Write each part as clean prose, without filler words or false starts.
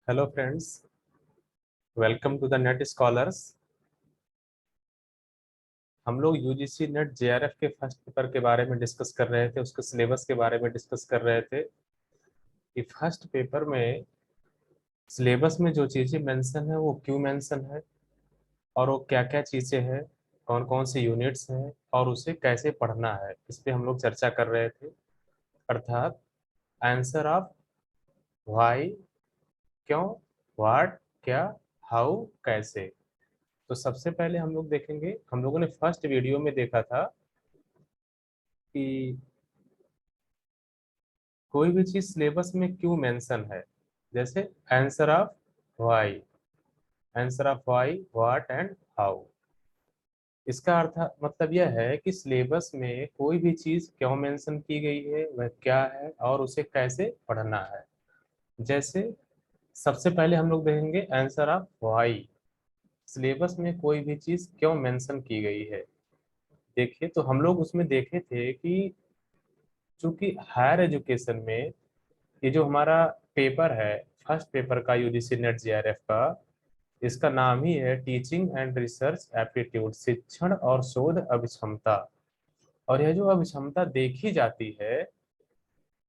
Hello friends, welcome to the net scholars. हम लोग UGC NET JRF के first paper के बारे में डिस्कस कर रहे थे, उसके सिलेबस के बारे में डिस्कस कर रहे थे कि फर्स्ट पेपर में सिलेबस में जो चीज़ें मेंशन है वो क्यों मेंशन है और वो क्या क्या चीज़ें हैं, कौन कौन से यूनिट्स हैं और उसे कैसे पढ़ना है, इस पे हम लोग चर्चा कर रहे थे। अर्थात आंसर ऑफ व्हाई, क्यों, व्हाट, क्या, हाउ, कैसे। तो सबसे पहले हम लोग देखेंगे, हम लोगों ने फर्स्ट वीडियो में देखा था कि कोई भी चीज सिलेबस में क्यों मेंशन है। जैसे answer of why, answer of why, what and how. इसका अर्थ मतलब यह है कि सिलेबस में कोई भी चीज क्यों मेंशन की गई है, वह क्या है और उसे कैसे पढ़ना है। जैसे सबसे पहले हम लोग देखेंगे आंसर ऑफ व्हाई। सिलेबस में कोई भी चीज क्यों मेंशन की गई है। देखिए, तो हम लोग उसमें देखे थे कि चूंकि हायर एजुकेशन में ये जो हमारा पेपर है, फर्स्ट पेपर का यूजीसी नेट जेआरएफ का, इसका नाम ही है टीचिंग एंड रिसर्च एप्टीट्यूड, शिक्षण और शोध अभिक्षमता। और यह जो अभिक्षमता देखी जाती है,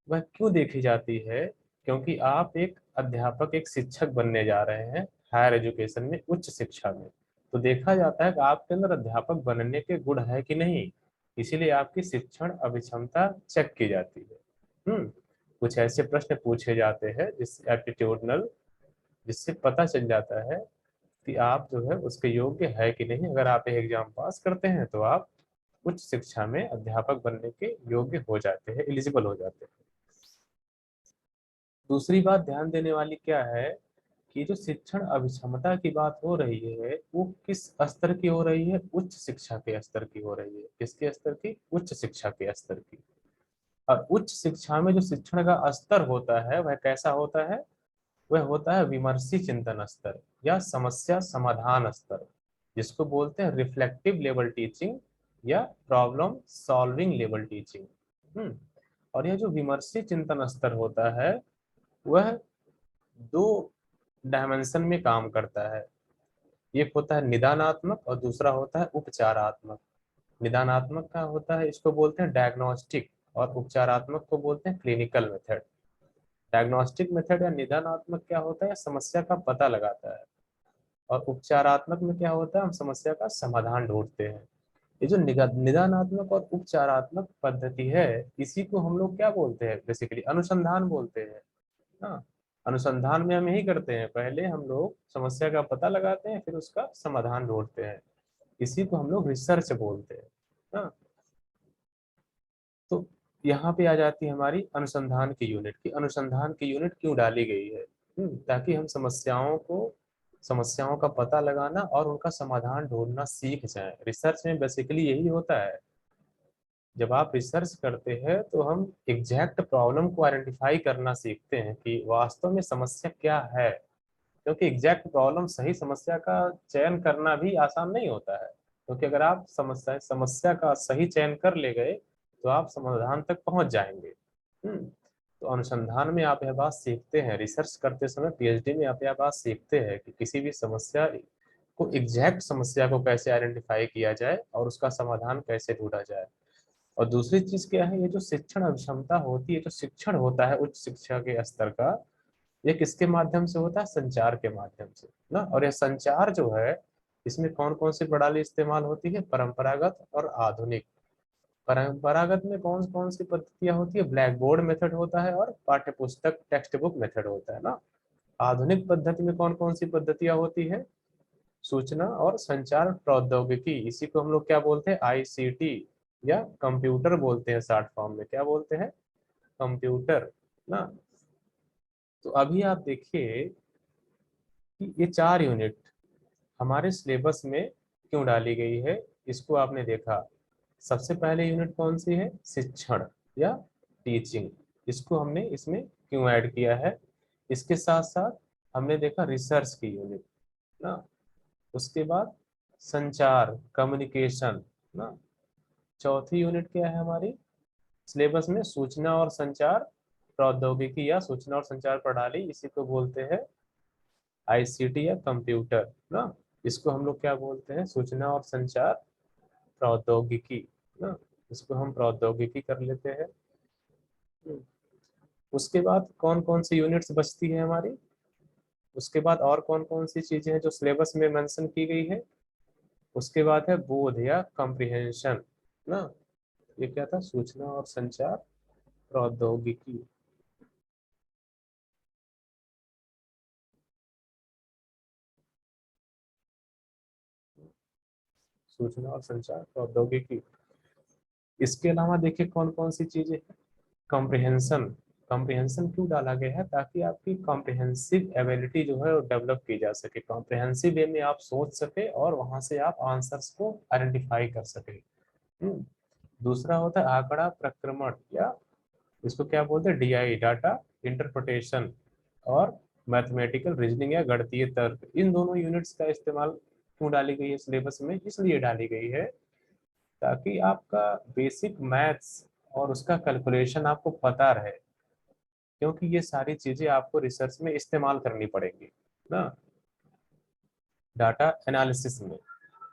वह क्यों देखी जाती है? क्योंकि आप एक अध्यापक, एक शिक्षक बनने जा रहे हैं हायर एजुकेशन में, उच्च शिक्षा में। तो देखा जाता है कि आपके अंदर अध्यापक बनने के गुण है कि नहीं, इसीलिए आपकी शिक्षण अभिक्षमता चेक की जाती है। कुछ ऐसे प्रश्न पूछे जाते हैं जिस एप्टीट्यूडनल, जिससे पता चल जाता है कि आप जो है उसके योग्य है कि नहीं। अगर आप एग्जाम पास करते हैं तो आप उच्च शिक्षा में अध्यापक बनने के योग्य हो जाते हैं, एलिजिबल हो जाते हैं। दूसरी बात ध्यान देने वाली क्या है कि जो शिक्षण अभिक्षमता की बात हो रही है वो किस स्तर की हो रही है? उच्च शिक्षा के स्तर की हो रही है। किसके स्तर की? उच्च शिक्षा के स्तर की। और उच्च शिक्षा में जो शिक्षण का स्तर होता है वह कैसा होता है? वह होता है विमर्शी चिंतन स्तर या समस्या समाधान स्तर, जिसको बोलते हैं रिफ्लेक्टिव लेवल टीचिंग या प्रॉब्लम सॉल्विंग लेवल टीचिंग। और यह जो विमर्शी चिंतन स्तर होता है वह दो डायमेंशन में काम करता है। एक होता है निदानात्मक और दूसरा होता है उपचारात्मक। निदानात्मक का होता है, इसको बोलते हैं डायग्नोस्टिक, और उपचारात्मक को बोलते हैं क्लिनिकल मेथड। डायग्नोस्टिक मेथड या निदानात्मक क्या होता है? समस्या का पता लगाता है। और उपचारात्मक में क्या होता है? हम समस्या का समाधान ढूंढते हैं। ये जो निदानात्मक और उपचारात्मक पद्धति है, इसी को हम लोग क्या बोलते हैं? बेसिकली अनुसंधान बोलते हैं। हाँ, अनुसंधान में हम यही करते हैं, पहले हम लोग समस्या का पता लगाते हैं, फिर उसका समाधान ढूंढते हैं। इसी को हम लोग रिसर्च बोलते हैं। हाँ, तो यहाँ पे आ जाती है हमारी अनुसंधान की यूनिट। की अनुसंधान की यूनिट क्यों डाली गई है? ताकि हम समस्याओं का पता लगाना और उनका समाधान ढूंढना सीख जाएं। रिसर्च में बेसिकली यही होता है। जब आप रिसर्च करते हैं तो हम एग्जैक्ट प्रॉब्लम को आइडेंटिफाई करना सीखते हैं कि वास्तव में समस्या क्या है। क्योंकि एग्जैक्ट प्रॉब्लम, सही समस्या का चयन करना भी आसान नहीं होता है। क्योंकि अगर आप समस्या का सही चयन कर ले गए तो आप समाधान तक पहुंच जाएंगे। तो अनुसंधान में आप यह बात सीखते हैं, रिसर्च करते समय, पीएचडी में आप यह बात सीखते हैं कि किसी भी समस्या को, एग्जैक्ट समस्या को कैसे आइडेंटिफाई किया जाए और उसका समाधान कैसे ढूंढा जाए। और दूसरी चीज क्या है? ये जो शिक्षण अभिक्षमता होती है, जो शिक्षण होता है उच्च शिक्षा के स्तर का, ये किसके माध्यम से होता है? संचार के माध्यम से ना। और यह संचार जो है, इसमें कौन कौन सी प्रणाली इस्तेमाल होती है? परंपरागत और आधुनिक। परंपरागत में कौन कौन सी पद्धतियां होती है? ब्लैक बोर्ड मेथड होता है और पाठ्य पुस्तक टेक्स्ट बुक मेथड होता है ना। आधुनिक पद्धति में कौन कौन सी पद्धतियां होती है? सूचना और संचार प्रौद्योगिकी, इसी को हम लोग क्या बोलते हैं? आईसीटी या कंप्यूटर बोलते हैं। शॉर्ट फॉर्म में क्या बोलते हैं? कंप्यूटर ना। तो अभी आप देखिए कि ये चार यूनिट हमारे सिलेबस में क्यों डाली गई है, इसको आपने देखा। सबसे पहले यूनिट कौन सी है? शिक्षण या टीचिंग। इसको हमने इसमें क्यों ऐड किया है? इसके साथ साथ हमने देखा रिसर्च की यूनिट ना। उसके बाद संचार, कम्युनिकेशन ना। चौथी यूनिट क्या है हमारी सिलेबस में? सूचना और संचार प्रौद्योगिकी या सूचना और संचार प्रणाली, इसी को बोलते हैं आईसीटी या कंप्यूटर ना, इसको हम लोग क्या बोलते हैं, सूचना और संचार प्रौद्योगिकी ना, इसको हम प्रौद्योगिकी कर लेते हैं। हम्म, उसके बाद कौन कौन सी यूनिट्स बचती है हमारी, उसके बाद और कौन कौन सी चीजें हैं जो सिलेबस में मेंशन की गई है। उसके बाद है बोध या कॉम्प्रिहेंशन ना, ये क्या था, सूचना और संचार प्रौद्योगिकी। सूचना और संचार प्रौद्योगिकी। इसके अलावा देखिए कौन कौन सी चीजें हैं, कॉम्प्रिहेंशन। कॉम्प्रिहेंशन क्यों डाला गया है, ताकि आपकी कॉम्प्रिहेंसिव एबिलिटी जो है वो डेवलप की जा सके, कॉम्प्रिहेंसिव वे में आप सोच सके और वहां से आप आंसर्स को आइडेंटिफाई कर सके। हम्म, दूसरा होता है आंकड़ा प्रक्रमण, या इसको क्या बोलते हैं, डीआई, डाटा इंटरप्रिटेशन, और मैथमेटिकल रीजनिंग या गणितीय तर्क। इन दोनों यूनिट्स का इस्तेमाल क्यों डाली गई है सिलेबस में, इसलिए डाली गई है ताकि आपका बेसिक मैथ्स और उसका कैलकुलेशन आपको पता रहे, क्योंकि ये सारी चीजें आपको रिसर्च में इस्तेमाल करनी पड़ेंगी ना, डाटा एनालिसिस में।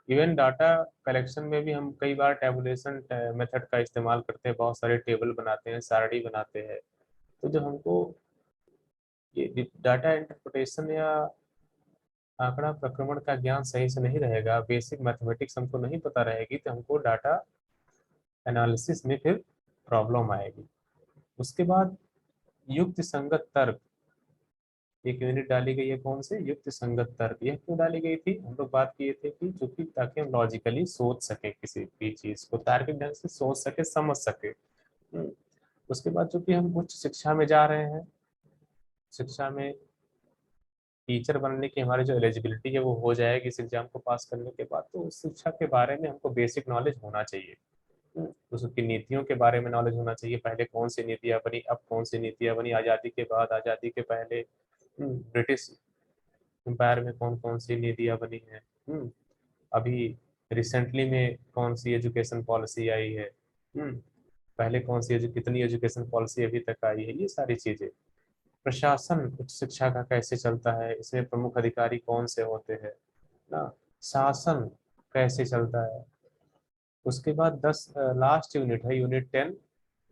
इवन डाटा कलेक्शन में भी हम कई बार टेबुलेशन मेथड का इस्तेमाल करते हैं, बहुत सारे टेबल बनाते हैं, सारणी बनाते हैं। तो जब हमको ये डाटा इंटरप्रिटेशन या आंकड़ा प्रक्रमण का ज्ञान सही से नहीं रहेगा, बेसिक मैथमेटिक्स हमको नहीं पता रहेगी, तो हमको डाटा एनालिसिस में फिर प्रॉब्लम आएगी। उसके बाद युक्त संगत तर्क, एक यूनिट डाली गई है, कौन से, युक्त संगत तर्क। यह क्यों डाली गई थी, हम लोग बात किए थे कि चूंकि ताकि हम लॉजिकली सोच सके, किसी भी चीज को तार्किक ढंग से सोच सके, समझ सके। उसके बाद चूंकि हम उच्च शिक्षा में जा रहे हैं, शिक्षा में टीचर बनने की हमारी जो एलिजिबिलिटी है वो हो जाएगी इस एग्जाम को पास करने के बाद, तो उस शिक्षा के बारे में हमको बेसिक नॉलेज होना चाहिए। उसकी नीतियों के बारे में नॉलेज होना चाहिए, पहले कौन सी नीतियां बनी, अब कौन सी नीतियां बनी, आज़ादी के बाद, आज़ादी के पहले, ब्रिटिश एम्पायर में कौन कौन सी नीतियां बनी है, अभी रिसेंटली में कौन सी एजुकेशन पॉलिसी आई है, पहले कौन सी कितनी एजुकेशन पॉलिसी अभी तक आई है, ये सारी चीजें। प्रशासन उच्च शिक्षा का कैसे चलता है, इसमें प्रमुख अधिकारी कौन से होते हैं ना, शासन कैसे चलता है। उसके बाद 10 लास्ट यूनिट है, यूनिट 10,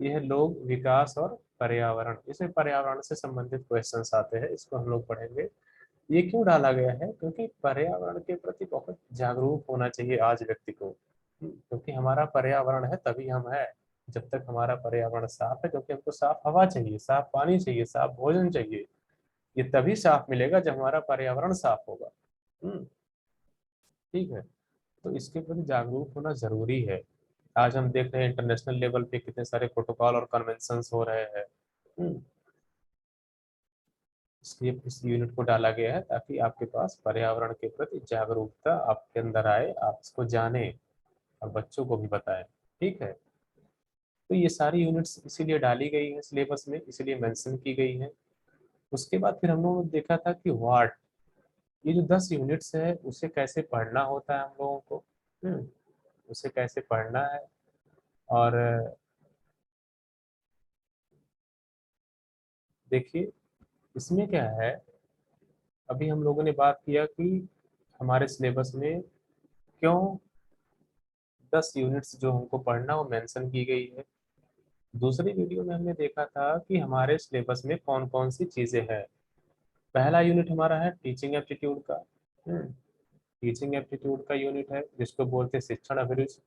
ये है लोग विकास और पर्यावरण। इसमें पर्यावरण से संबंधित क्वेश्चंस आते हैं, इसको हम लोग पढ़ेंगे। ये क्यों डाला गया है, क्योंकि पर्यावरण के प्रति बहुत जागरूक होना चाहिए आज व्यक्ति को। क्योंकि हमारा पर्यावरण है तभी हम है, जब तक हमारा पर्यावरण साफ है, क्योंकि हमको साफ हवा चाहिए, साफ पानी चाहिए, साफ भोजन चाहिए, ये तभी साफ मिलेगा जब हमारा पर्यावरण साफ होगा। हम्म, ठीक है, तो इसके प्रति जागरूक होना जरूरी है। आज हम देख रहे हैं इंटरनेशनल लेवल पे कितने सारे प्रोटोकॉल और कन्वेंशंस हो रहे हैं। हम्म, इसलिए इस यूनिट को डाला गया है ताकि आपके पास पर्यावरण के प्रति जागरूकता आपके अंदर आए, आप इसको जाने और बच्चों को भी बताएं। ठीक है, तो ये सारी यूनिट्स इसीलिए डाली गई है सिलेबस में, इसीलिए मेंशन की गई है। उसके बाद फिर हम लोगों ने देखा था कि व्हाट, ये जो 10 यूनिट्स है उसे कैसे पढ़ना होता है हम लोगों को। हम्म, उसे कैसे पढ़ना है, और देखिए इसमें क्या है, अभी हम लोगों ने बात किया कि हमारे सिलेबस में क्यों 10 यूनिट्स जो हमको पढ़ना वो मेंशन की गई है। दूसरी वीडियो में हमने देखा था कि हमारे सिलेबस में कौन कौन सी चीजें हैं। पहला यूनिट हमारा है टीचिंग एप्टीट्यूड का। टीचिंग एप्टीट्यूड का यूनिट है जिसको बोलते हैं शिक्षण अभिरुचि।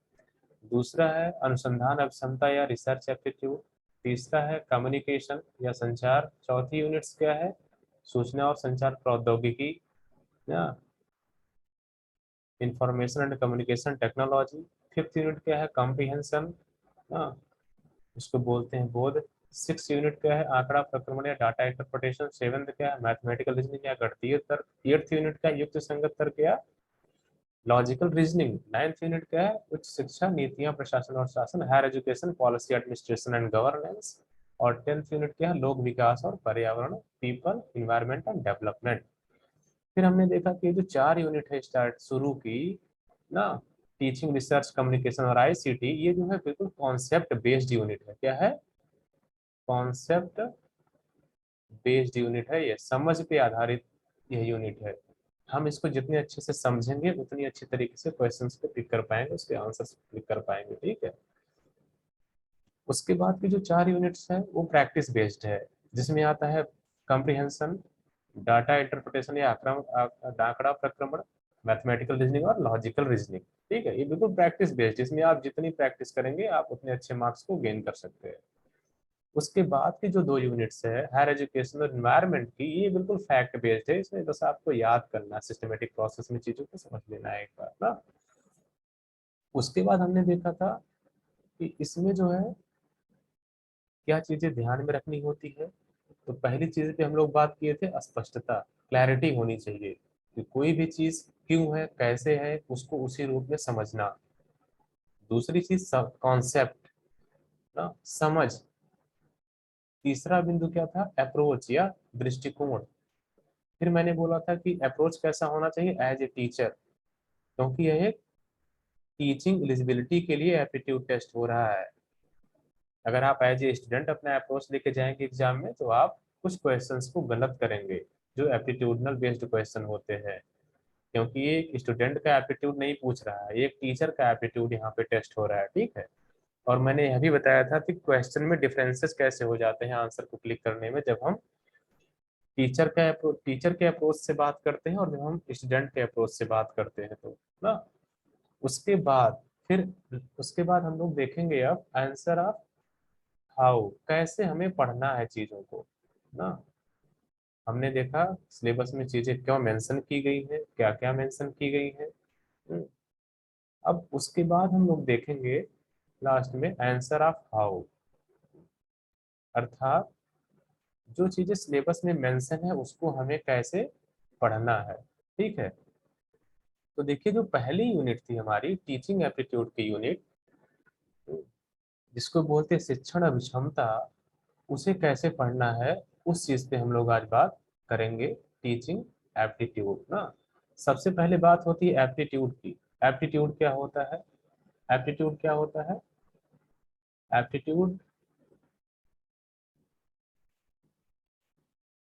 दूसरा है अनुसंधान अभिक्षमता या रिसर्च एप्टीट्यूड। तीसरा है कम्युनिकेशन या संचार। चौथी यूनिट्स क्या है, सूचना और संचार प्रौद्योगिकी या information and communication technology. Fifth unit क्या है, कॉम्प्रिहेंशन, इसको बोलते हैं बोध। सिक्स यूनिट क्या है, आंकड़ा प्रक्रमण या डाटा इंटरप्रिटेशन। सेवंथ क्या है, मैथमेटिकल रीजनिंग या गणितीय तर्क। एट्थ यूनिट का युक्त संगत तर्क या लॉजिकल रीजनिंग। नाइन्थ यूनिट क्या है, उच्च शिक्षा नीतियां प्रशासन और शासन, higher education policy administration and governance. और टेंथ यूनिट क्या है, लोक विकास और पर्यावरण, पीपल इन्वायरमेंट एंड डेवलपमेंट। फिर हमने देखा कि जो चार यूनिट है स्टार्ट शुरू की ना, टीचिंग, रिसर्च, कम्युनिकेशन और आईसीटी, ये जो है बिल्कुल कॉन्सेप्ट बेस्ड यूनिट है। क्या है, कॉन्सेप्ट बेस्ड यूनिट है, ये समझ पे आधारित यह यूनिट है। हम इसको जितने अच्छे से समझेंगे उतनी अच्छी तरीके से क्वेश्चंस को पिक कर पाएंगे, उसके आंसर्स पिक कर पाएंगे, ठीक है। उसके बाद की जो 4 यूनिट्स है वो प्रैक्टिस बेस्ड है, जिसमें आता है कॉम्प्रिहेंशन, डाटा इंटरप्रिटेशन या आंकड़ा प्रक्रमण, मैथमेटिकल रीजनिंग और लॉजिकल रीजनिंग, ठीक है। ये बिल्कुल प्रैक्टिस बेस्ड, इसमें आप जितनी प्रैक्टिस करेंगे आप उतने अच्छे मार्क्स को गेन कर सकते हैं। उसके बाद की जो 2 यूनिट्स है हायर एजुकेशन और एनवायरनमेंट की, ये बिल्कुल फैक्ट बेस्ड है, इसमें बस आपको याद करना, सिस्टमेटिक प्रोसेस में चीजों को समझ लेना है एक बार ना। उसके बाद हमने देखा था कि इसमें जो है क्या चीजें ध्यान में रखनी होती है। तो पहली चीज पे हम लोग बात किए थे स्पष्टता, क्लैरिटी होनी चाहिए कि कोई भी चीज क्यों है, कैसे है, उसको उसी रूप में समझना। दूसरी चीज कॉन्सेप्ट ना, समझ। तीसरा बिंदु क्या था, अप्रोच या दृष्टिकोण। फिर मैंने बोला था कि अप्रोच कैसा होना चाहिए एज ए टीचर, क्योंकि यह एक टीचिंग एलिजिबिलिटी के लिए एप्टीट्यूड टेस्ट हो रहा है। अगर आप एज ए स्टूडेंट अपना अप्रोच लेके जाएंगे एग्जाम में तो आप कुछ क्वेश्चंस को गलत करेंगे जो एप्टीट्यूडनल बेस्ड क्वेश्चन होते हैं, क्योंकि ये एक स्टूडेंट का एप्टीट्यूड नहीं पूछ रहा है, ये एक टीचर का एप्टीट्यूड यहाँ पे टेस्ट हो रहा है, ठीक है। और मैंने यह भी बताया था कि क्वेश्चन में डिफरेंसेस कैसे हो जाते हैं आंसर को क्लिक करने में, जब हम टीचर के अप्रोच से बात करते हैं और जब हम स्टूडेंट के अप्रोच से बात करते हैं तो ना। उसके बाद फिर उसके बाद हम लोग देखेंगे अब आंसर ऑफ हाउ, कैसे हमें पढ़ना है चीजों को ना। हमने देखा सिलेबस में चीजें क्यों मेंशन की गई है, क्या क्या मेंशन की गई है। हम्म, अब उसके बाद हम लोग देखेंगे लास्ट में आंसर ऑफ हाउ, अर्थात जो चीजें सिलेबस में मेंशन है उसको हमें कैसे पढ़ना है, ठीक है। तो देखिए जो पहली यूनिट थी हमारी टीचिंग एप्टीट्यूड की यूनिट, जिसको बोलते हैं शिक्षण अभिक्षमता, उसे कैसे पढ़ना है उस चीज पे हम लोग आज बात करेंगे, टीचिंग एप्टीट्यूड ना। सबसे पहले बात होती है एप्टीट्यूड की। एप्टीट्यूड क्या होता है, एप्टीट्यूड क्या होता है, एप्टीट्यूड,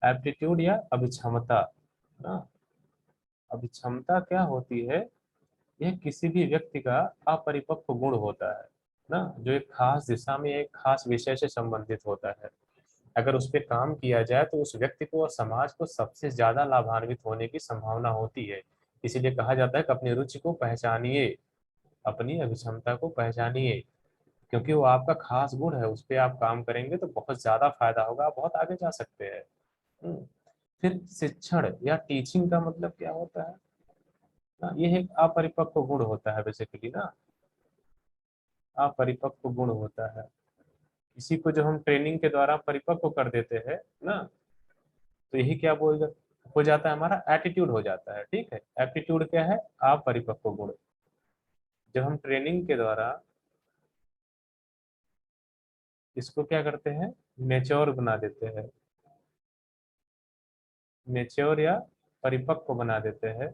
एप्टीट्यूड या अभिक्षमता ना। अभिक्षमता क्या होती है, यह किसी भी व्यक्ति का अपरिपक्व गुण होता है ना, जो एक खास दिशा में एक खास विषय से संबंधित होता है। अगर उस पर काम किया जाए तो उस व्यक्ति को और समाज को सबसे ज्यादा लाभान्वित होने की संभावना होती है। इसीलिए कहा जाता है कि अपनी रुचि को पहचानिए, अपनी अभिक्षमता को पहचानिए, क्योंकि वो आपका खास गुण है, उस पर आप काम करेंगे तो बहुत ज्यादा फायदा होगा, आप बहुत आगे जा सकते हैं। हम्म। फिर शिक्षण या टीचिंग का मतलब क्या होता है ना, ये एक अपरिपक्व गुण होता है बेसिकली ना, अपरिपक्व गुण होता है। इसी को जब हम ट्रेनिंग के द्वारा परिपक्व कर देते हैं ना, तो यही क्या बोल हो जाता है, हमारा एटीट्यूड हो जाता है, ठीक है। एप्टीट्यूड क्या है, अपरिपक्व गुण। जब हम ट्रेनिंग के द्वारा इसको क्या करते हैं, मेच्योर बना देते हैं, मेच्योर या परिपक्व बना देते हैं,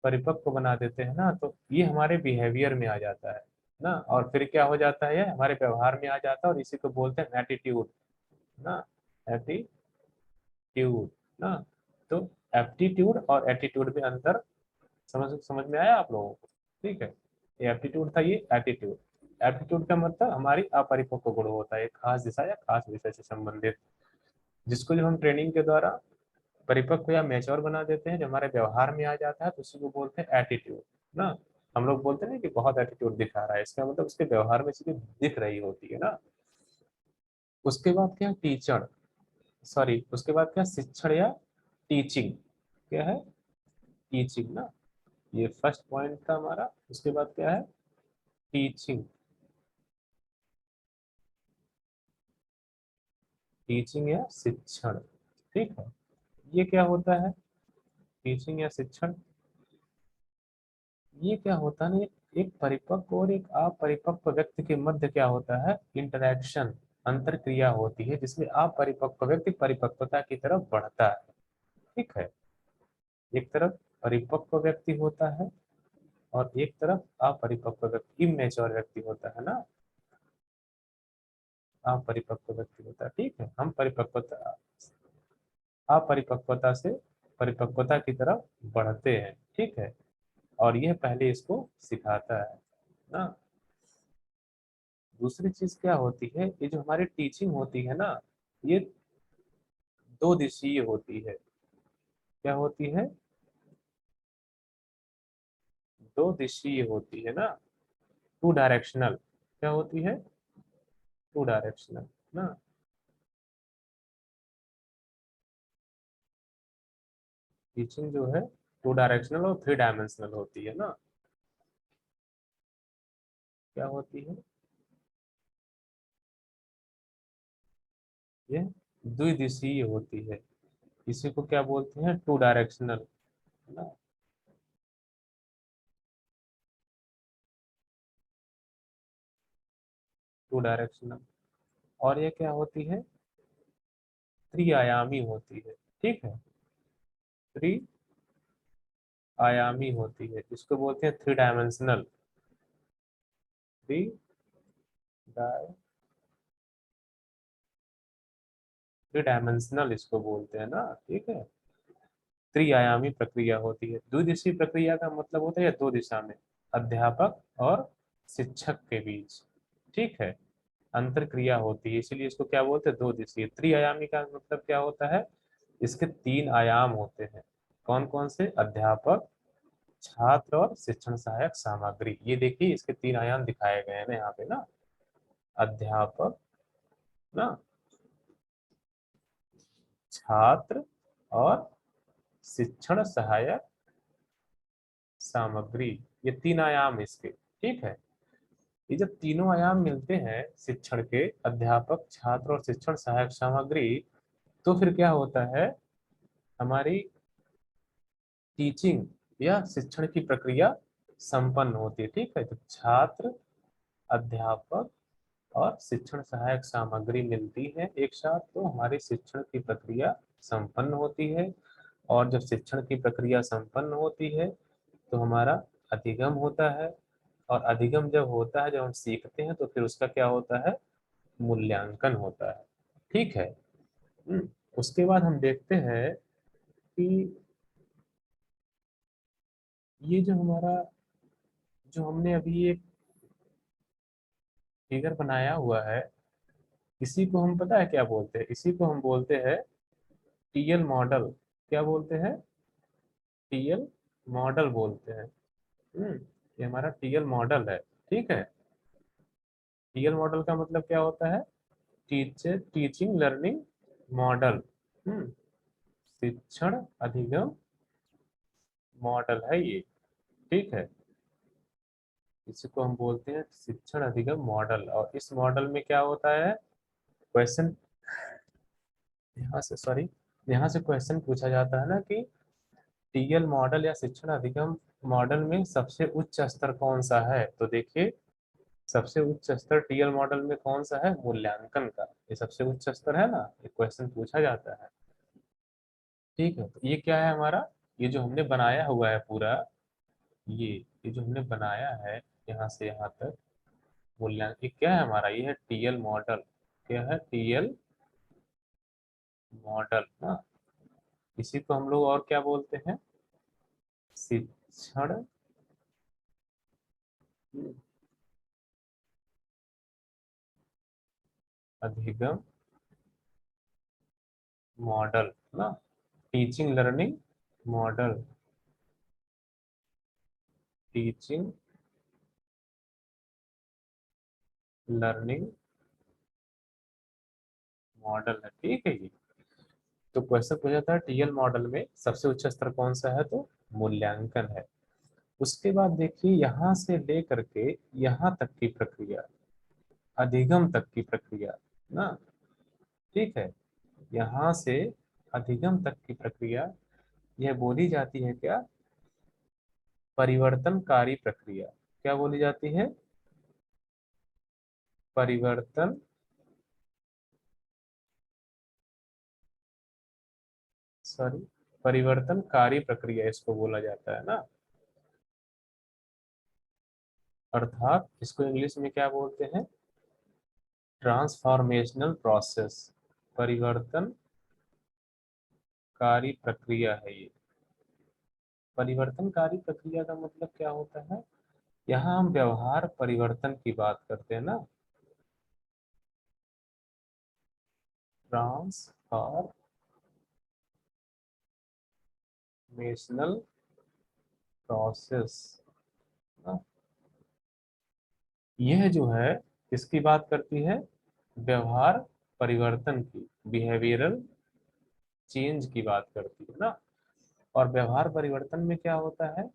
परिपक्व बना देते हैं ना, तो ये हमारे बिहेवियर में आ जाता है ना, और फिर क्या हो जाता है, ये हमारे व्यवहार में आ जाता है, और इसी को बोलते हैं एटीट्यूड ना, एटीट्यूड ना। तो एप्टीट्यूड और एटीट्यूड में अंतर समझ समझ में आया आप लोगों को, ठीक है। ये एप्टीट्यूड था, ये एटीट्यूड। एप्टीट्यूड का मतलब हमारी अपरिपक्व गुण होता है, एक खास दिशा या खास विषय से संबंधित, जिसको जब हम ट्रेनिंग के द्वारा परिपक्व या मैच्योर बना देते हैं, जो हमारे व्यवहार में आ जाता है, तो उसी को बोलते हैं एटीट्यूड ना। हम लोग बोलते हैं ना कि बहुत एटीट्यूड दिखा रहा है, इसका मतलब उसके व्यवहार में चीजें दिख रही होती है ना। उसके बाद क्या, टीचर, सॉरी उसके बाद क्या, शिक्षण या टीचिंग, क्या है, टीचिंग ना। ये फर्स्ट पॉइंट था हमारा। उसके बाद क्या है, टीचिंग, टीचिंग या शिक्षण, ठीक है। ये क्या होता है, टीचिंग या शिक्षण, ये क्या होता है ना, एक परिपक्व और एक अपरिपक्व व्यक्ति के मध्य क्या होता है, इंटरेक्शन, अंतर क्रिया होती है, जिसमें अपरिपक्व व्यक्ति परिपक्वता की तरफ बढ़ता है, ठीक है। एक तरफ परिपक्व व्यक्ति होता है और एक तरफ अपरिपक्व व्यक्ति, इमेच्योर व्यक्ति होता है ना, अपरिपक्व व्यक्ति होता है, ठीक है। हम परिपक्वता अपरिपक्वता से परिपक्वता की तरफ बढ़ते हैं। ठीक है, और यह पहले इसको सिखाता है ना। दूसरी चीज क्या होती है, ये जो हमारी टीचिंग होती है ना, ये दो दिशीय होती है। क्या होती है? दो दिशीय होती है ना, टू डायरेक्शनल। क्या होती है? टू डायरेक्शनल ना। टीचिंग जो है टू डायरेक्शनल और थ्री डायमेंशनल होती है ना। क्या होती है? ये द्विदिशीय होती है। इसी को क्या बोलते हैं? टू डायरेक्शनल ना। Two directional. और ये क्या होती है? त्रिआयामी होती है। ठीक है, त्रिआयामी होती है, इसको बोलते हैं three dimensional. Three three dimensional इसको बोलते हैं ना। ठीक है, त्रिआयामी प्रक्रिया होती है। द्विदिशीय प्रक्रिया का मतलब होता है दो दिशा में, अध्यापक और शिक्षक के बीच। ठीक है, अंतर क्रिया होती है, इसीलिए इसको क्या बोलते हैं? दो दिशीय। त्रिआयामी का मतलब क्या होता है? इसके तीन आयाम होते हैं। कौन कौन से? अध्यापक, छात्र और शिक्षण सहायक सामग्री। ये देखिए, इसके तीन आयाम दिखाए गए हैं ना यहाँ पे ना। अध्यापक ना, छात्र और शिक्षण सहायक सामग्री, ये तीन आयाम इसके। ठीक है, ये जब तीनों आयाम मिलते हैं शिक्षण के, अध्यापक, छात्र और शिक्षण सहायक सामग्री, तो फिर क्या होता है? हमारी टीचिंग या शिक्षण की प्रक्रिया संपन्न होती है। ठीक है, तो छात्र, अध्यापक और शिक्षण सहायक सामग्री मिलती है एक साथ, तो हमारी शिक्षण की प्रक्रिया संपन्न होती है। और जब शिक्षण की प्रक्रिया संपन्न होती है तो हमारा अधिगम होता है। और अधिगम जब होता है, जब हम सीखते हैं, तो फिर उसका क्या होता है? मूल्यांकन होता है। ठीक है। उसके बाद हम देखते हैं कि ये जो हमारा, जो हमने अभी एक फिगर बनाया हुआ है, इसी को हम पता है क्या बोलते हैं? इसी को हम बोलते हैं टीएल मॉडल। क्या बोलते हैं? टीएल मॉडल बोलते हैं। ये हमारा टीएल मॉडल है। ठीक है, टीएल मॉडल का मतलब क्या होता है? Teacher teaching learning model. शिक्षण अधिगम मॉडल है ये। ठीक है, इसी को हम बोलते हैं शिक्षण अधिगम मॉडल। और इस मॉडल में क्या होता है? क्वेश्चन यहाँ से, सॉरी, यहाँ से क्वेश्चन पूछा जाता है ना कि टीएल मॉडल या शिक्षण अधिगम मॉडल में सबसे उच्च स्तर कौन सा है? तो देखिए, सबसे उच्च स्तर टीएल मॉडल में कौन सा है? मूल्यांकन का। ये सबसे उच्च स्तर है ना, ये क्वेश्चन पूछा जाता है। ठीक है, तो ये क्या है हमारा? ये जो हमने बनाया हुआ है पूरा, ये ये जो हमने बनाया है यहाँ से यहाँ तक, मूल्यांकन, ये क्या है हमारा? ये है टीएल मॉडल। क्या है? टीएल मॉडल ना। इसी को हम लोग और क्या बोलते हैं? शिक्षण अधिगम मॉडल ना। Teaching learning model. Teaching learning model है। ठीक है, ये तो क्वेश्चन पूछा था टीएल मॉडल में सबसे उच्च स्तर कौन सा है, तो मूल्यांकन है। उसके बाद देखिए, यहाँ से लेकर के यहाँ तक की प्रक्रिया, अधिगम तक की प्रक्रिया ना। ठीक है, यहाँ से अधिगम तक की प्रक्रिया, यह बोली जाती है क्या? परिवर्तनकारी प्रक्रिया। क्या बोली जाती है? परिवर्तन, सॉरी, परिवर्तनकारी प्रक्रिया इसको बोला जाता है ना। अर्थात इसको इंग्लिश में क्या बोलते हैं? Transformational process. परिवर्तन कारी प्रक्रिया है ये। परिवर्तनकारी प्रक्रिया का मतलब क्या होता है? यहाँ हम व्यवहार परिवर्तन की बात करते हैं ना। Transformational process. यह जो है किसकी बात करती है? व्यवहार परिवर्तन की, बिहेवियरल चेंज की बात करती है ना। और व्यवहार परिवर्तन में क्या होता है?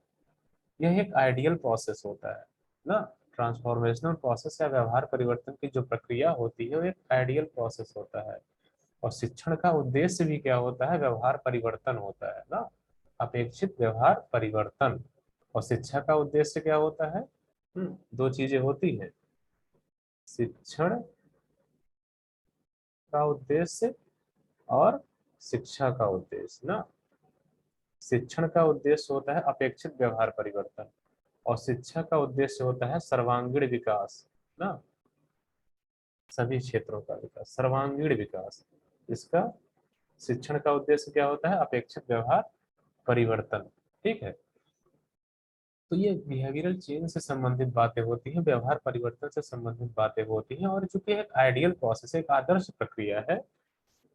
यह एक आइडियल प्रोसेस होता है ना। ट्रांसफॉर्मेशनल प्रोसेस या व्यवहार परिवर्तन की जो प्रक्रिया होती है वो एक आइडियल प्रोसेस होता है। और शिक्षण का उद्देश्य भी क्या होता है? व्यवहार परिवर्तन होता है ना। अपेक्षित व्यवहार परिवर्तन। और शिक्षा का उद्देश्य क्या होता है? दो चीजें होती है, शिक्षण का उद्देश्य और शिक्षा का उद्देश्य ना। शिक्षण का उद्देश्य होता है अपेक्षित व्यवहार परिवर्तन, और शिक्षा का उद्देश्य होता है सर्वांगीण विकास ना। सभी क्षेत्रों का विकास, सर्वांगीण विकास। इसका शिक्षण का उद्देश्य क्या होता है? अपेक्षित व्यवहार परिवर्तन। ठीक है। तो ये बिहेवियरल चेंज से संबंधित बातें होती हैं, व्यवहार परिवर्तन से संबंधित बातें होती हैं, और चूंकि एक आइडियल प्रोसेस, एक आदर्श प्रक्रिया है,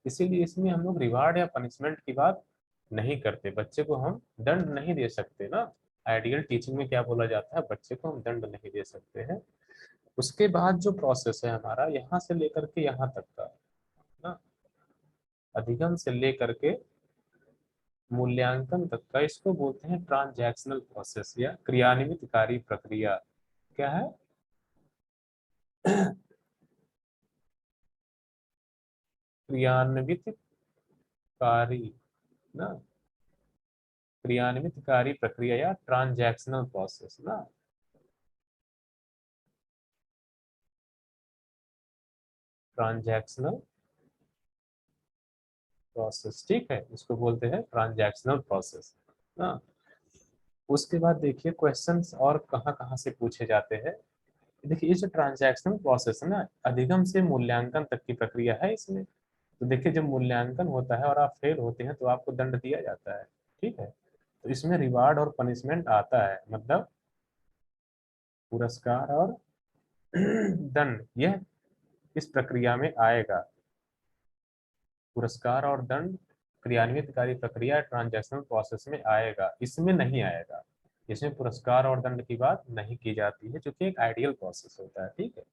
इसीलिए इसमें हम लोग रिवार्ड या पनिशमेंट की बात नहीं करते। बच्चे को हम दंड नहीं दे सकते ना। आइडियल टीचिंग में क्या बोला जाता है? बच्चे को हम दंड नहीं दे सकते हैं। उसके बाद जो प्रोसेस है हमारा, यहाँ से लेकर के यहाँ तक का ना, अधिगम से लेकर के मूल्यांकन तक का, इसको बोलते हैं ट्रांजैक्शनल प्रोसेस या क्रियान्वितकारी प्रक्रिया। क्या है? क्रियान्वितकारी ना, क्रियान्वितकारी प्रक्रिया या ट्रांजैक्शनल प्रोसेस ना। ट्रांजैक्शनल प्रोसेस, ठीक है, इसको बोलते हैं ट्रांजैक्शनल प्रोसेस ना। उसके बाद देखिए क्वेश्चंस और कहाँ कहाँ से पूछे जाते हैं। देखिए ये जो ट्रांजैक्शनल प्रोसेस है ना, अधिगम से मूल्यांकन तक की प्रक्रिया है इसमें। तो देखिए जब मूल्यांकन होता है और आप फेल होते हैं तो आपको दंड दिया जाता है। ठीक है। तो इसमें रिवार्ड और पनिशमेंट आता है, मतलब पुरस्कार और दंड, यह इस प्रक्रिया में आएगा। पुरस्कार और दंड क्रियान्वितकारी प्रक्रिया ट्रांजैक्शनल प्रोसेस में आएगा, इसमें नहीं आएगा। इसमें पुरस्कार और दंड की बात नहीं की जाती है, जो कि एक आइडियल प्रोसेस होता है। ठीक है।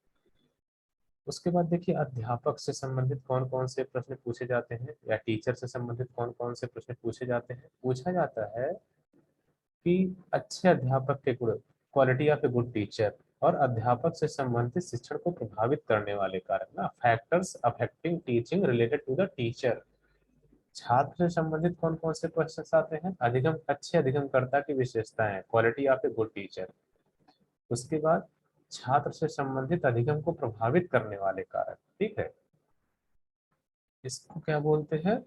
उसके बाद देखिए अध्यापक से संबंधित कौन कौन से प्रश्न पूछे जाते हैं, या टीचर से संबंधित कौन कौन से प्रश्न पूछे जाते हैं। पूछा जाता है कि अच्छे अध्यापक के गुण, quality of a good teacher, और अध्यापक से संबंधित शिक्षण को प्रभावित करने वाले कारक ना, factors affecting teaching related to the teacher. छात्र से संबंधित कौन कौन से क्वेश्चन आते हैं? अधिगम, अच्छे अधिगमकर्ता की विशेषताएं, quality of a good teacher. उसके बाद छात्र से संबंधित अधिगम को प्रभावित करने वाले कारक। ठीक है, इसको क्या बोलते हैं?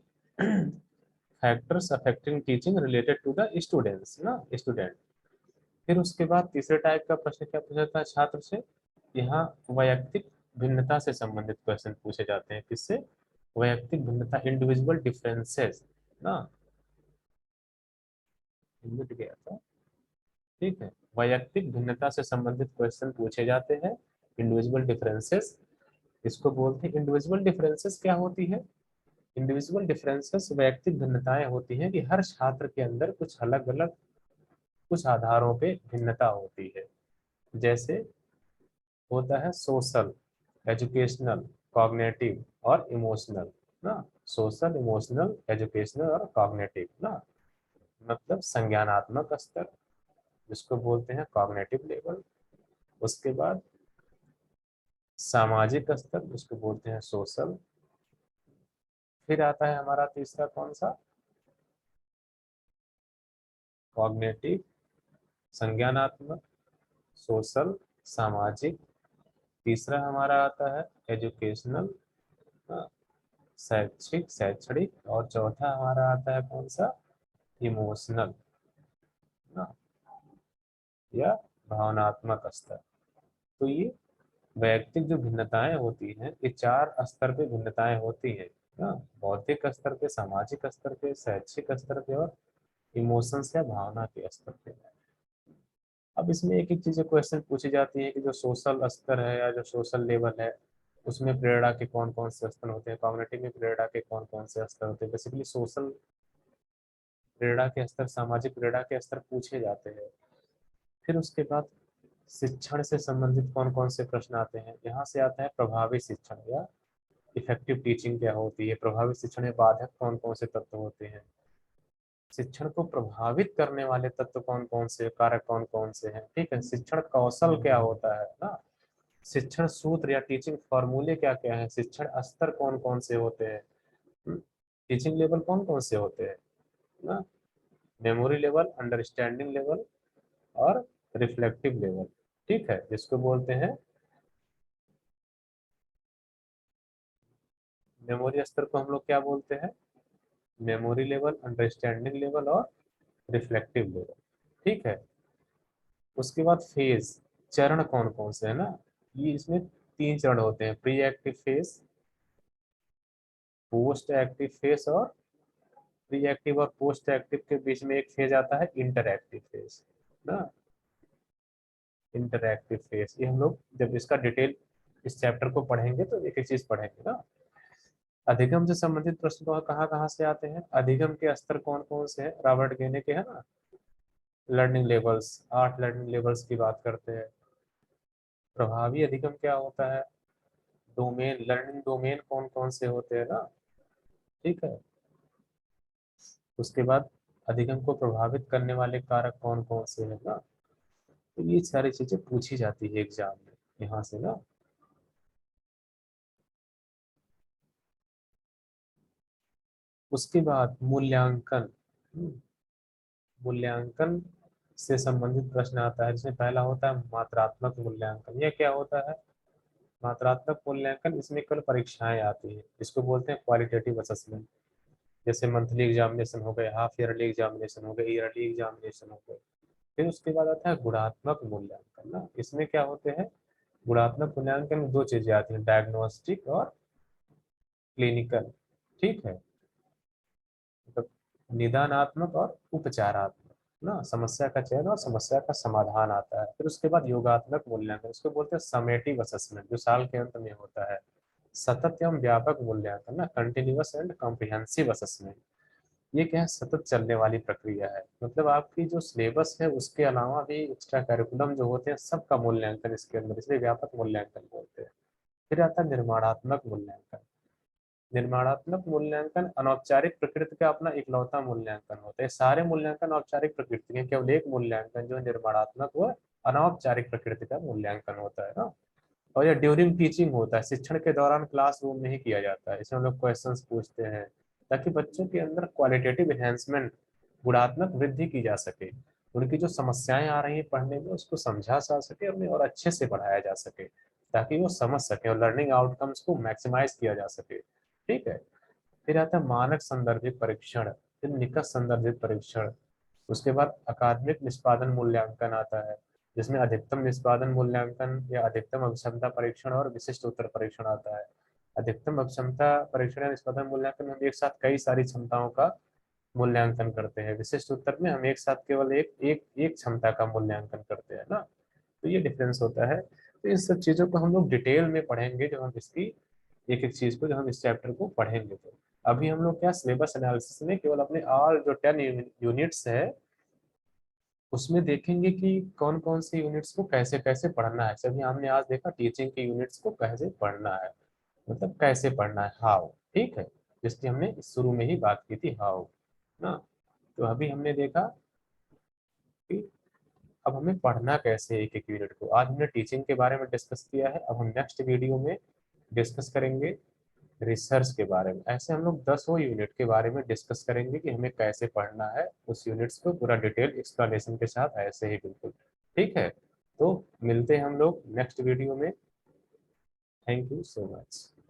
Factors affecting teaching related to the students ना, स्टूडेंट। फिर उसके बाद तीसरे टाइप का प्रश्न क्या पूछा जाता है छात्र से? यहाँ वैयक्तिक भिन्नता से संबंधित क्वेश्चन पूछे जाते हैं। किससे? वैयक्तिक भिन्नता, इंडिविजुअल डिफरेंसेस ना। मिट गया था। ठीक है। वैयक्तिक भिन्नता से संबंधित क्वेश्चन पूछे जाते हैं, इंडिविजुअल डिफरेंसेस। इसको बोलते हैं, इंडिविजुअल डिफरेंसेस क्या होती है? इंडिविजुअल डिफरेंसेस वैयक्तिक भिन्नताएं होती हैं कि हर छात्र के अंदर कुछ अलग अलग, कुछ आधारों पे भिन्नता होती है। जैसे होता है सोशल, एजुकेशनल, कॉग्निटिव और इमोशनल ना। सोशल, इमोशनल, एजुकेशनल और कॉग्निटिव ना, मतलब संज्ञानात्मक स्तर, जिसको बोलते हैं कॉग्निटिव लेवल। उसके बाद सामाजिक स्तर, जिसको बोलते हैं सोशल। फिर आता है हमारा तीसरा कौन सा? कॉग्निटिव, संज्ञानात्मक, सोशल, सामाजिक। तीसरा हमारा आता है एजुकेशनल, शैक्षिक, शैक्षणिक। और चौथा हमारा आता है कौन सा? इमोशनल ना, या भावनात्मक स्तर। तो ये वैयक्तिक जो भिन्नताएं होती हैं, ये चार स्तर पे भिन्नताएं होती हैं ना, बौद्धिक स्तर पे, सामाजिक स्तर पे, शैक्षिक स्तर पे और इमोशंस या भावना के स्तर पे। अब इसमें एक एक चीजें क्वेश्चन पूछी जाती है कि जो सोशल स्तर है या जो सोशल लेवल है, उसमें प्रेरणा के कौन कौन से स्तर होते हैं, कॉग्निटिव में प्रेरणा के कौन कौन से स्तर होते हैं। बेसिकली सोशल प्रेरणा के स्तर, सामाजिक प्रेरणा के स्तर पूछे जाते हैं। फिर उसके बाद शिक्षण से संबंधित कौन कौन से प्रश्न आते हैं। यहाँ से आता है प्रभावी शिक्षण या इफेक्टिव टीचिंग क्या होती है, प्रभावी शिक्षण में बाधक कौन कौन से तत्व होते हैं, शिक्षण को प्रभावित करने वाले तत्व कौन कौन से, कारक कौन कौन से हैं। ठीक है, शिक्षण कौशल क्या होता है ना, शिक्षण सूत्र या टीचिंग फॉर्मूले क्या क्या है, शिक्षण स्तर कौन कौन से होते हैं, टीचिंग लेवल कौन कौन से होते हैं ना, मेमोरी लेवल, अंडरस्टैंडिंग लेवल और रिफ्लेक्टिव लेवल। ठीक है, जिसको बोलते हैं मेमोरी स्तर को हम लोग क्या बोलते हैं, मेमोरी लेवल, अंडरस्टैंडिंग लेवल और रिफ्लेक्टिव लेवल। ठीक है, उसके बाद फेज, चरण कौन कौन से है ना, ये इसमें तीन चरण होते हैं, pre active phase, post active phase और प्री एक्टिव और पोस्ट एक्टिव के बीच में एक फेज आता है इंटरएक्टिव फेज ना, इंटरएक्टिव फेज। ये हम लोग जब इसका डिटेल इस चैप्टर को पढ़ेंगे तो एक एक चीज पढ़ेंगे ना। अधिगम से संबंधित प्रश्न तो कहाँ कहाँ से आते हैं, अधिगम के स्तर कौन कौन से हैं, रॉबर्ट गेने के है ना, लर्निंग लेवल्स, 8 लर्निंग लेवल्स की बात करते हैं। प्रभावी अधिगम क्या होता है, डोमेन, लर्निंग डोमेन कौन कौन से होते हैं ना। ठीक है, उसके बाद अधिगम को प्रभावित करने वाले कारक कौन कौन से हैं ना। तो ये सारी चीजें पूछी जाती है एग्जाम में यहाँ से ना। उसके बाद मूल्यांकन, मूल्यांकन से संबंधित प्रश्न आता है, जिसमें पहला होता है मात्रात्मक मूल्यांकन। यह क्या होता है, मात्रात्मक मूल्यांकन, इसमें केवल परीक्षाएं आती हैं, इसको बोलते हैं क्वालिटेटिव असेसमेंट। जैसे मंथली एग्जामिनेशन हो गए, हाफ ईयरली एग्जामिनेशन हो गए, ईयरली एग्जामिनेशन हो गए। फिर उसके बाद आता है गुणात्मक मूल्यांकन ना, इसमें क्या होते हैं, गुणात्मक मूल्यांकन में दो चीजें आती हैं, डायग्नोस्टिक और क्लिनिकल। ठीक है, मतलब निदानात्मक और उपचारात्मक ना, समस्या का चयन और समस्या का समाधान आता है। फिर उसके बाद योगात्मक मूल्यांकन, इसको बोलते हैं समेटिव असेसमेंट, जो साल के अंत में होता है। सतत एवं व्यापक मूल्यांकन ना, कंटिन्यूअस एंड कॉम्प्रिहेंसिव असेसमेंट। ये क्या है, सतत चलने वाली प्रक्रिया है, मतलब आपकी जो सिलेबस है उसके अलावा भी एक्स्ट्रा करिकुलम जो होते हैं सबका मूल्यांकन इसके अंदर, इसलिए व्यापक मूल्यांकन बोलते हैं। फिर आता है निर्माणात्मक मूल्यांकन। निर्माणात्मक मूल्यांकन अनौपचारिक प्रकृति का अपना इकलौता मूल्यांकन होता है, सारे मूल्यांकन औपचारिक प्रकृति के, केवल एक मूल्यांकन जो है निर्माणात्मक, वो अनौपचारिक प्रकृति का मूल्यांकन होता है ना। और ये ड्यूरिंग टीचिंग होता है, शिक्षण के दौरान क्लासरूम में ही किया जाता है, इसमें हम लोग क्वेश्चंस पूछते हैं ताकि बच्चों के अंदर क्वालिटेटिव एनहेंसमेंट, गुणात्मक वृद्धि की जा सके, उनकी जो समस्याएं आ रही हैं पढ़ने में उसको समझा जा सके, उन्हें और अच्छे से पढ़ाया जा सके ताकि वो समझ सके और लर्निंग आउटकम्स को मैक्सिमाइज किया जा सके। ठीक है, फिर आता है मानक संदर्भित परीक्षण, फिर निकट संदर्भित परीक्षण। उसके बाद अकादमिक निष्पादन मूल्यांकन आता है, जिसमें अधिकतम निष्पादन मूल्यांकन या अधिकतम अभिक्षमता परीक्षण और विशिष्ट उत्तर परीक्षण आता है। अधिकतम अभिक्षमता परीक्षण या निष्पादन मूल्यांकन में हम एक साथ कई सारी क्षमताओं का मूल्यांकन करते हैं, विशिष्ट उत्तर में हम एक साथ केवल एक एक एक क्षमता का मूल्यांकन करते हैं ना। तो ये डिफरेंस होता है। तो इन सब चीजों को हम लोग डिटेल में पढ़ेंगे जब हम इसकी एक एक चीज को, जब हम इस चैप्टर को पढ़ेंगे। तो अभी हम लोग क्या, सिलेबस एनालिसिस में केवल अपने ऑल जो 10 यूनिट्स है उसमें देखेंगे कि कौन कौन से यूनिट्स को कैसे कैसे पढ़ना है। सभी हमने आज देखा टीचिंग के यूनिट्स को कैसे पढ़ना है, मतलब कैसे पढ़ना है, हाउ। ठीक है, जिसकी हमने शुरू में ही बात की थी, हाउ ना। तो अभी हमने देखा कि अब हमें पढ़ना कैसे है एक एक यूनिट को। आज हमने टीचिंग के बारे में डिस्कस किया है, अब हम नेक्स्ट वीडियो में डिस्कस करेंगे रिसर्च के बारे में। ऐसे हम लोग 10 यूनिट के बारे में डिस्कस करेंगे कि हमें कैसे पढ़ना है उस यूनिट्स को पूरा डिटेल एक्सप्लेनेशन के साथ, ऐसे ही बिल्कुल। ठीक है, तो मिलते हैं हम लोग नेक्स्ट वीडियो में। Thank you so much.